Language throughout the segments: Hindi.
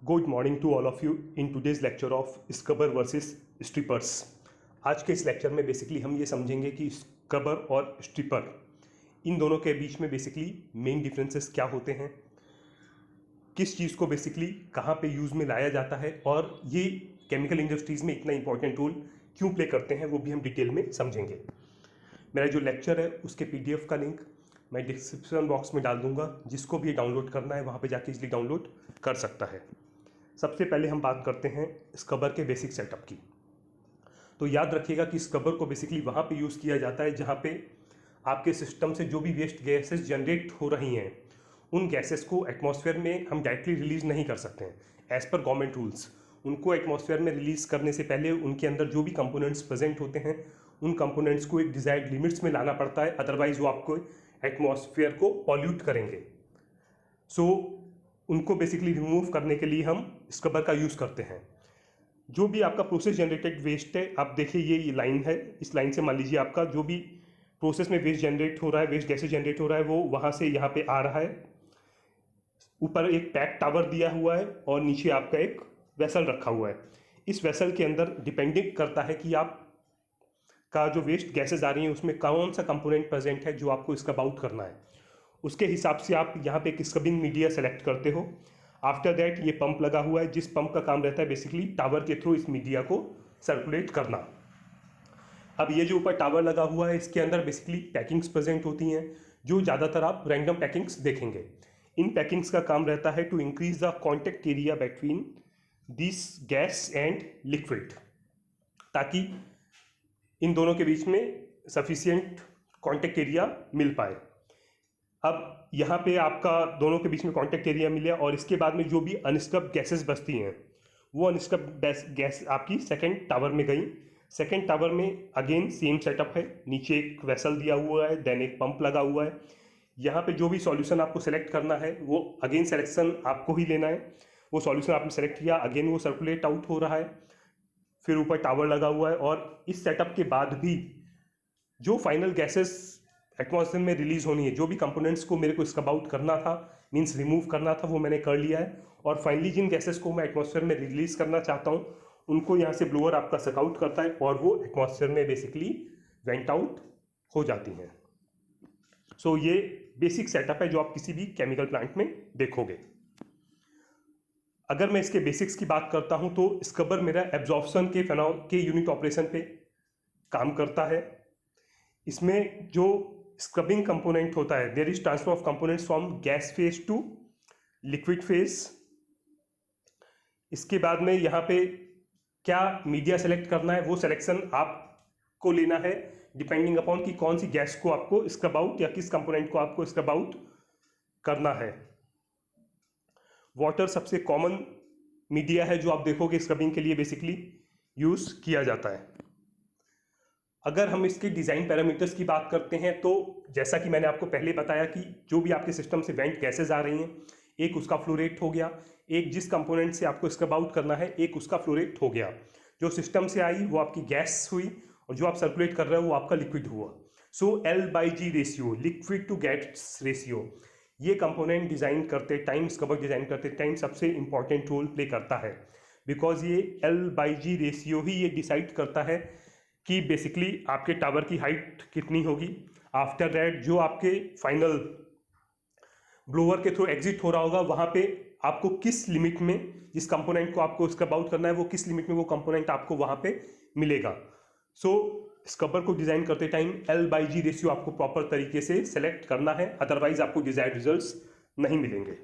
Good morning to all of you in today's lecture of scrubber versus strippers. आज के इस लेक्चर में बेसिकली हम ये समझेंगे कि स्क्रबर और स्ट्रिपर इन दोनों के बीच में बेसिकली मेन डिफरेंसेस क्या होते हैं, किस चीज़ को बेसिकली कहाँ पे यूज़ में लाया जाता है और ये केमिकल इंडस्ट्रीज़ में इतना इंपॉर्टेंट रोल क्यों प्ले करते हैं, वो भी हम डिटेल में समझेंगे। मेरा जो लेक्चर है उसके पीडीएफ का लिंक मैं डिस्क्रिप्शन बॉक्स में डाल दूंगा, जिसको भी डाउनलोड करना है वहाँ पे जाके इजीली डाउनलोड कर सकता है। सबसे पहले हम बात करते हैं स्क्रबर के बेसिक सेटअप की। तो याद रखिएगा कि स्क्रबर को बेसिकली वहाँ पे यूज़ किया जाता है जहाँ पे आपके सिस्टम से जो भी वेस्ट गैसेस जनरेट हो रही हैं, उन गैसेस को एटमॉस्फेयर में हम डायरेक्टली रिलीज़ नहीं कर सकते हैं। एज़ पर गवर्नमेंट रूल्स उनको एटमॉस्फेयर में रिलीज़ करने से पहले उनके अंदर जो भी कंपोनेंट्स प्रेजेंट होते हैं, उन कंपोनेंट्स को एक डिजायर्ड लिमिट्स में लाना पड़ता है, अदरवाइज वो आपको एटमॉस्फेयर को पॉल्यूट करेंगे। सो उनको बेसिकली रिमूव करने के लिए हम स्क्रबर का यूज़ करते हैं। जो भी आपका प्रोसेस जनरेटेड वेस्ट है, आप देखिए ये लाइन है, इस लाइन से मान लीजिए आपका जो भी प्रोसेस में वेस्ट जनरेट हो रहा है, वेस्ट गैसेज जनरेट हो रहा है, वो वहाँ से यहाँ पे आ रहा है। ऊपर एक पैक टावर दिया हुआ है और नीचे आपका एक वेसल रखा हुआ है। इस वेसल के अंदर डिपेंडिंग करता है कि आप का जो वेस्ट गैसेज आ रही हैं उसमें कौन सा कंपोनेंट प्रेजेंट है जो आपको स्क्रब आउट करना है। उसके हिसाब से आप यहाँ पे एक स्क्रबिंग मीडिया सेलेक्ट करते हो। आफ्टर दैट ये पंप लगा हुआ है, जिस पंप का काम रहता है बेसिकली टावर के थ्रू इस मीडिया को सर्कुलेट करना। अब ये जो ऊपर टावर लगा हुआ है, इसके अंदर बेसिकली पैकिंग्स प्रेजेंट होती हैं, जो ज़्यादातर आप रैंडम पैकिंग्स देखेंगे। इन पैकिंग्स का काम रहता है to increase the contact area between this gas and liquid, ताकि इन दोनों के बीच में सफिशियंट कॉन्टेक्ट एरिया मिल पाए। अब यहाँ पे आपका दोनों के बीच में कॉन्टेक्ट एरिया मिला और इसके बाद में जो भी अनस्क्रब गैसेस बचती हैं, वो अनस्क्रब गैस आपकी सेकंड टावर में गई। सेकंड टावर में अगेन सेम सेटअप है, नीचे एक वेसल दिया हुआ है, देन एक पंप लगा हुआ है। यहाँ पे जो भी सॉल्यूशन आपको सेलेक्ट करना है वो अगेन सेलेक्शन आपको ही लेना है। वो सॉल्यूशन आपने सेलेक्ट किया, अगेन वो सर्कुलेट आउट हो रहा है, फिर ऊपर टावर लगा हुआ है। और इस सेटअप के बाद भी जो फाइनल गैसेस एटमॉस्फेयर में रिलीज होनी है, जो भी कंपोनेंट्स को मेरे को स्क्रब आउट करना था, मीन्स रिमूव करना था, वो मैंने कर लिया है। और फाइनली जिन गैसेस को मैं एटमॉस्फेयर में रिलीज करना चाहता हूँ, उनको यहाँ से ब्लोअर आपका सक आउट करता है और वो एटमॉस्फेयर में बेसिकली वेंट आउट हो जाती हैं। सो ये बेसिक सेटअप है जो आप किसी भी केमिकल प्लांट में देखोगे। अगर मैं इसके बेसिक्स की बात करता हूँ तो स्क्रबर मेरा एब्जॉर्प्शन के यूनिट ऑपरेशन पे काम करता है। इसमें जो स्क्रबिंग कंपोनेंट होता है, there is transfer of components from gas phase to liquid phase. इसके बाद में यहाँ पे क्या मीडिया सेलेक्ट करना है, वो सिलेक्शन आपको लेना है डिपेंडिंग अपॉन कि कौन सी गैस को आपको स्क्रब आउट या किस कंपोनेंट को आपको स्क्रब आउट करना है। वाटर सबसे कॉमन मीडिया है जो आप देखोगे स्क्रबिंग के लिए बेसिकली यूज किया जाता है। अगर हम इसके डिज़ाइन पैरामीटर्स की बात करते हैं तो जैसा कि मैंने आपको पहले बताया कि जो भी आपके सिस्टम से वेंट गैसेज आ रही हैं, एक उसका फ्लो रेट हो गया, एक जिस कंपोनेंट से आपको स्क्रब आउट करना है एक उसका फ्लो रेट हो गया। जो सिस्टम से आई वो आपकी गैस हुई और जो आप सर्कुलेट कर रहे हो वो आपका लिक्विड हुआ। So L/G ratio, liquid to gas ratio, ये कंपोनेंट डिज़ाइन करते टाइम, स्क्रबर डिज़ाइन करते टाइम सबसे इंपॉर्टेंट रोल प्ले करता है, बिकॉज ये L/G रेशियो ही ये डिसाइड करता है कि बेसिकली आपके टावर की हाइट कितनी होगी। आफ्टर दैट जो आपके फाइनल ब्लोअर के थ्रू एग्जिट हो रहा होगा, वहाँ पे आपको किस लिमिट में, जिस कंपोनेंट को आपको स्क्रब आउट करना है वो किस लिमिट में वो कंपोनेंट आपको वहाँ पे मिलेगा। सो स्क्रबर को डिज़ाइन करते टाइम L/G रेशियो आपको प्रॉपर तरीके से सेलेक्ट करना है, अदरवाइज आपको डिजायर्ड रिजल्ट्स नहीं मिलेंगे।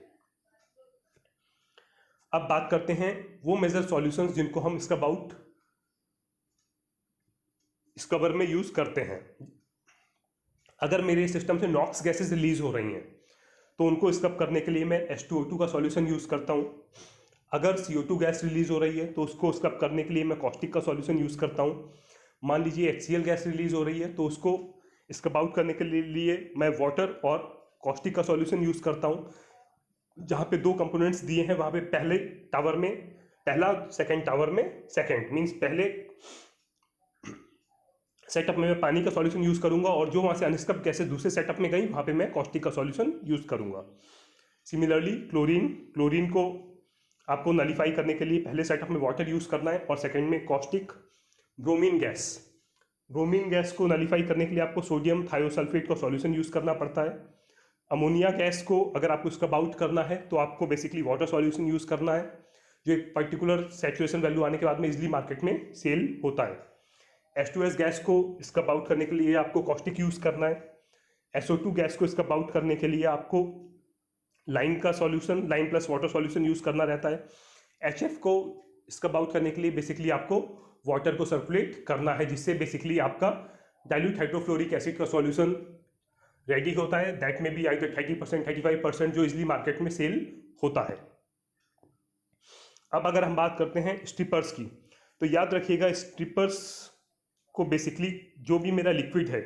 अब बात करते हैं वो मेजर सॉल्यूशंस जिनको हम स्क्रब आउट स्क्रबर में यूज करते हैं। अगर मेरे सिस्टम से नॉक्स गैसेस रिलीज हो रही हैं तो उनको स्क्रब करने के लिए मैं H2O2 का सॉल्यूशन यूज करता हूं। अगर CO2 गैस रिलीज हो रही है तो उसको स्क्रब करने के लिए मैं कॉस्टिक का सॉल्यूशन यूज करता हूं। मान लीजिए HCl गैस रिलीज हो रही है तो उसको स्क्रब आउट करने के लिए मैं वाटर और कॉस्टिक का सॉल्यूशन यूज करता हूं। जहां पे दो कंपोनेंट्स दिए हैं वहां पे पहले टावर में पहला, सेकेंड टावर में सेकेंड, मीन्स पहले सेटअप में मैं पानी का सॉल्यूशन यूज करूंगा और जो वहां से अनस्क्रब गैसेस दूसरे सेटअप में गई वहां पे मैं कॉस्टिक का सॉल्यूशन यूज करूंगा। सिमिलरली क्लोरीन को आपको नलीफाई करने के लिए पहले सेटअप में वाटर यूज़ करना है और सेकेंड में कॉस्टिक ब्रोमीन गैस को नलीफाई करने के लिए आपको सोडियम थायोसल्फेट का सॉल्यूशन यूज़ करना पड़ता है। अमोनिया गैस को अगर आपको स्क्रब आउट करना है तो आपको बेसिकली वाटर सॉल्यूशन यूज़ करना है, जो एक पर्टिकुलर सैचुरेशन वैल्यू आने के बाद में इजीली मार्केट में सेल होता है। H2S गैस को स्क्रब आउट करने के लिए आपको कॉस्टिक यूज़ करना है। SO2 गैस को स्क्रब आउट करने के लिए आपको lime plus water solution use करना रहता है। HF को स्क्रब आउट करने के लिए बेसिकली आपको वाटर को सर्कुलेट करना है, जिससे बेसिकली आपका डाइल्यूट हाइड्रोफ्लोरिक एसिड का सॉल्यूशन रेडी होता है। दैट में भी आइदर 30% 35% जो इजीली मार्केट में सेल होता है। अब अगर हम बात करते हैं स्ट्रिपर्स की, तो याद रखिएगा स्ट्रिपर्स को बेसिकली जो भी मेरा लिक्विड है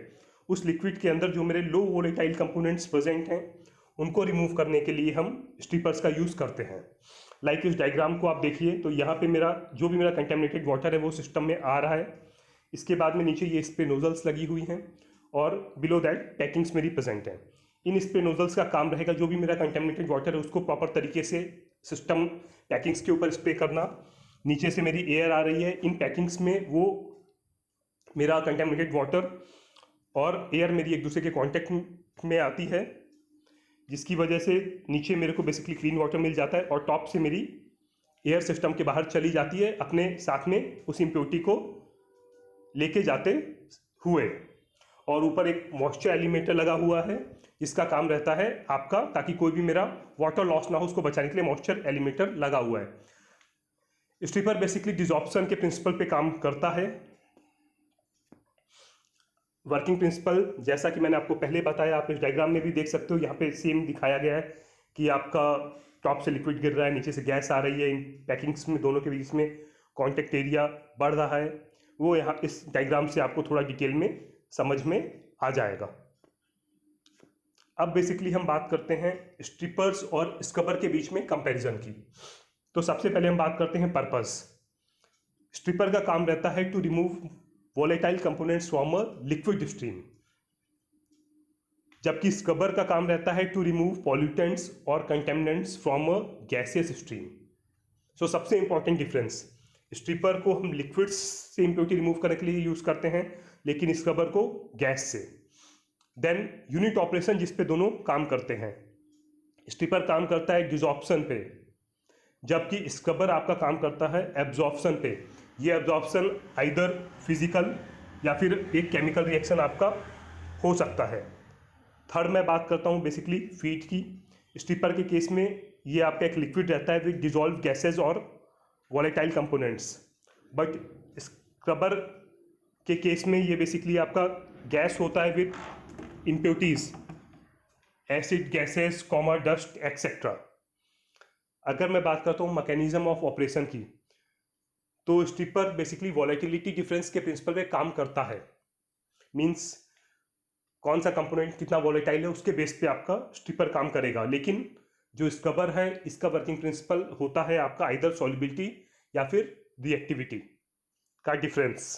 उस लिक्विड के अंदर जो मेरे लो वोलेटाइल कंपोनेंट्स प्रेजेंट हैं उनको रिमूव करने के लिए हम स्ट्रिपर्स का यूज़ करते हैं। लाइक इस डायग्राम को आप देखिए तो यहाँ पे मेरा कंटेमिनेटेड वाटर है वो सिस्टम में आ रहा है। इसके बाद में नीचे ये स्प्रे नोजल्स लगी हुई हैं और बिलो दैट पैकिंग्स मेरी प्रेजेंट हैं। इन स्प्रे नोजल्स का काम रहेगा जो भी मेरा कंटेमिनेटेड वाटर है उसको प्रॉपर तरीके से सिस्टम पैकिंग्स के ऊपर स्प्रे करना। नीचे से मेरी एयर आ रही है, इन पैकिंग्स में वो मेरा कंटेमिनेटेड वाटर और एयर मेरी एक दूसरे के कांटेक्ट में आती है, जिसकी वजह से नीचे मेरे को बेसिकली क्लीन वाटर मिल जाता है और टॉप से मेरी एयर सिस्टम के बाहर चली जाती है अपने साथ में उस इम्प्योरिटी को लेके जाते हुए। और ऊपर एक मॉइस्चर एलिमेंटर लगा हुआ है जिसका काम रहता है आपका, ताकि कोई भी मेरा वाटर लॉस ना हो उसको बचाने के लिए मॉइस्चर एलिमेंटर लगा हुआ है। स्ट्रिपर बेसिकली डिसॉर्प्शन के प्रिंसिपल पे काम करता है। वर्किंग प्रिंसिपल जैसा कि मैंने आपको पहले बताया, आप इस डायग्राम में भी देख सकते हो, यहाँ पे सेम दिखाया गया है कि आपका टॉप से लिक्विड गिर रहा है, नीचे से गैस आ रही है, इन पैकिंग्स में दोनों के बीच में कॉन्टेक्ट एरिया बढ़ रहा है, वो यहाँ इस डायग्राम से आपको थोड़ा डिटेल में समझ में आ जाएगा। अब बेसिकली हम बात करते हैं स्ट्रिपर्स और स्क्रबर के बीच में कंपैरिजन की। तो सबसे पहले हम बात करते हैं पर्पस। स्ट्रिपर का काम रहता है to remove volatile components from a liquid stream, जबकि स्क्रबर का काम रहता है टू रिमूव पॉल्यूटेंट्स और contaminants from a gaseous stream. So सबसे इंपॉर्टेंट डिफरेंस, स्ट्रिपर को हम लिक्विड्स से इम्प्योरिटी रिमूव करने के लिए यूज करते हैं, लेकिन स्क्रबर को गैस से। देन यूनिट ऑपरेशन जिस पे दोनों काम करते हैं, स्ट्रिपर काम करता है डिसॉर्प्शन पे, जबकि स्क्रबर आपका काम करता है एब्जॉर्प्शन पे। ये एब्जॉर्प्शन आइदर फिजिकल या फिर एक केमिकल रिएक्शन आपका हो सकता है। थर्ड मैं बात करता हूँ बेसिकली फीड की। स्ट्रिपर के केस में ये आपका एक लिक्विड रहता है विद डिजॉल्व गैसेज और वॉलेटाइल कंपोनेंट्स, बट स्क्रबर के केस में ये बेसिकली आपका गैस होता है with impurities, acid, gases, dust etcetera. अगर मैं बात करता हूँ मैकेनिज्म ऑफ ऑपरेशन की, तो स्ट्रिपर बेसिकली वॉलेटिलिटी डिफरेंस के प्रिंसिपल पे काम करता है। मींस कौन सा कंपोनेंट कितना वॉलेटाइल है उसके बेस पे आपका स्ट्रिपर काम करेगा। लेकिन जो स्क्रबर है इसका वर्किंग प्रिंसिपल होता है आपका आइदर सॉल्युबिलिटी या फिर रिएक्टिविटी का डिफरेंस।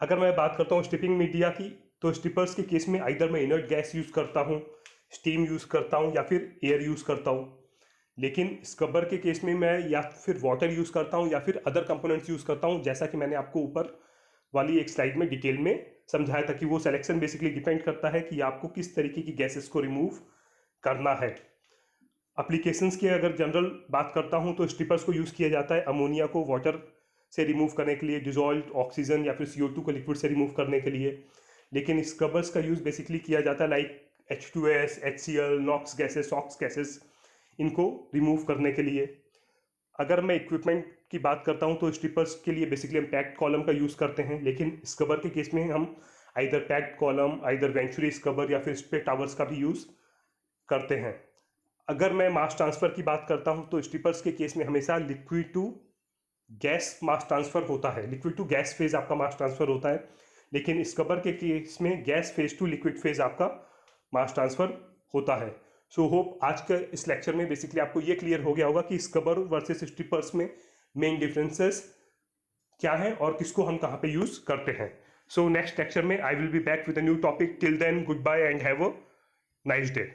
अगर मैं बात करता हूँ स्ट्रिपिंग मीडिया की, तो स्ट्रिपर्स के केस में आइदर मैं इनर्ट गैस यूज करता हूँ, स्टीम यूज करता हूँ या फिर एयर यूज करता हूँ। लेकिन स्क्रबर के केस में मैं या फिर वाटर यूज करता हूँ या फिर अदर कंपोनेंट्स यूज करता हूँ, जैसा कि मैंने आपको ऊपर वाली एक स्लाइड में डिटेल में समझाया था कि वो सिलेक्शन बेसिकली डिपेंड करता है कि आपको किस तरीके की गैसेस को रिमूव करना है। एप्लीकेशंस की अगर जनरल बात करता हूँ तो स्ट्रिपर्स को यूज़ किया जाता है अमोनिया को वाटर से रिमूव करने के लिए, डिजॉल्व ऑक्सीजन या फिर CO2 को लिक्विड से रिमूव करने के लिए। लेकिन स्क्रबर्स का यूज़ बेसिकली किया जाता है like H2S, HCl, NOx gases, SOx gases, इनको रिमूव करने के लिए। अगर मैं इक्विपमेंट की बात करता हूं तो स्ट्रिपर्स के लिए बेसिकली हम पैक्ड कॉलम का यूज़ करते हैं, लेकिन स्क्रबर के केस में हम either packed column, either venturi scrubber या फिर स्प्रे टावर्स का भी यूज़ करते हैं। अगर मैं मास ट्रांसफ़र की बात करता हूं तो स्ट्रिपर्स के केस में हमेशा liquid to gas mass transfer होता है, लिक्विड टू गैस फेज आपका मास ट्रांसफ़र होता है। लेकिन स्क्रबर के केस में gas phase to liquid phase आपका मास ट्रांसफ़र होता है। सो होप आज के इस लेक्चर में बेसिकली आपको ये क्लियर हो गया होगा कि स्क्रबर वर्सेस स्ट्रिपर्स में मेन डिफरेंसेस क्या हैं और किसको हम कहाँ पे यूज़ करते हैं। सो नेक्स्ट लेक्चर में I will be back with a new topic. Till then goodbye and have a nice day.